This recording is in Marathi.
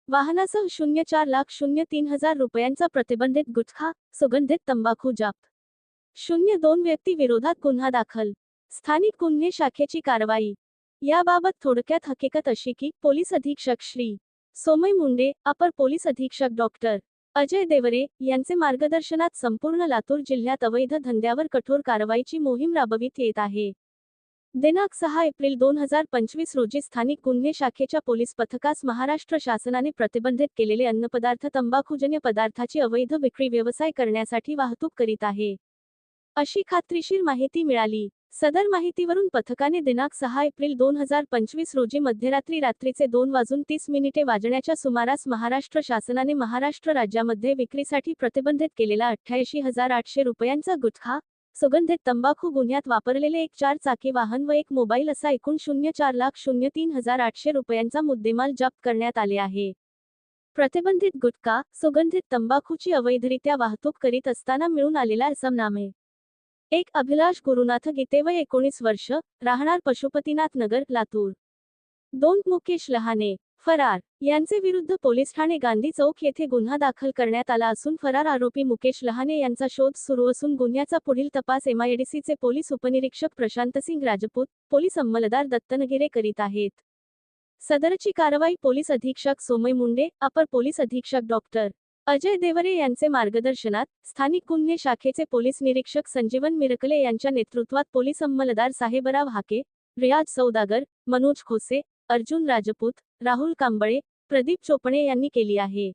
वाहनासह 04,03,000 रुपयांचा प्रतिबंधित गुटखा, सुगंधित तंबाखू जप्त. 02 व्यक्ती विरोधात गुन्हा दाखल. स्थानिक गुन्हे शाखेची कारवाई. याबाबत थोडक्यात हकीकत अशी की पोलीस अधीक्षक श्री सोमय मुंडे, अपर पोलीस अधीक्षक डॉक्टर अजय देवरे यांचे मार्गदर्शनात संपूर्ण लातूर जिल्ह्यात अवैध धंद्यावर कठोर कारवाईची मोहीम राबवित येत आहे. दिनांक 6 एप्रिल 2025 रोजी स्थानिक गुन्हे शाखेच्या पोलीस पथकास महाराष्ट्र शासनाने प्रतिबंधित केलेले अन्नपदार्थ तंबाखूजन्य पदार्थाची अवैध विक्री व्यवसाय करण्यासाठी वाहतूक करीत आहे, अशी खात्रीशीर माहिती मिळाली. सदर माहितीवरून पथकाने दिनांक 6 एप्रिल 2025 रोजी मध्यरात्री रात्रीचे 2:30 वाजण्याच्या सुमारास महाराष्ट्र शासनाने महाराष्ट्र राज्यामध्ये विक्रीसाठी प्रतिबंधित केलेला 88,800 रुपयांचा गुटखा, सुगंधित तंबाखू गुन्ह्यात वापरलेले एक 4-चाकी वाहन व एक मोबाईल असा एकूण 04,03,800 रुपयांचा मुद्देमाल जप्त करण्यात आले आहे. प्रतिबंधित गुटखा, सुगंधित तंबाखूची अवैधरित्या वाहतूक करीत असताना मिळून आलेला इसमनामे. 1. अभिलाष गुरुनाथ गीते वय 19 वर्ष, राहणार पशुपतीनाथ नगर, लातूर. 2. मुकेश लहाने, फरार, यांचे विरुद्ध पोलीस ठाणे गांधी चौक येथे गुन्हा दाखल करण्यात आला असून फरार आरोपी मुकेश लहाने यांचा शोध सुरू असून गुन्ह्याचा पुढील तपास MIDCचे पोलीस उपनिरीक्षक प्रशांतसिंग राजपूत, पोलीस अंमलदार दत्तनगिरे करीत आहेत. सदरची कारवाई पोलीस अधीक्षक सोमय मुंडे, अपर पोलीस अधीक्षक डॉक्टर अजय देवरे यांचे मार्गदर्शनात, स्थानिक गुन्हे शाखेचे पोलीस निरीक्षक संजीवन मिरकले यांच्या नेतृत्वात पोलीस अंमलदार साहेबराव हाके, रियाज सौदागर, मनोज खोसे, अर्जुन राजपूत, राहुल कांबळे, प्रदीप चोपणे यांनी केली आहे.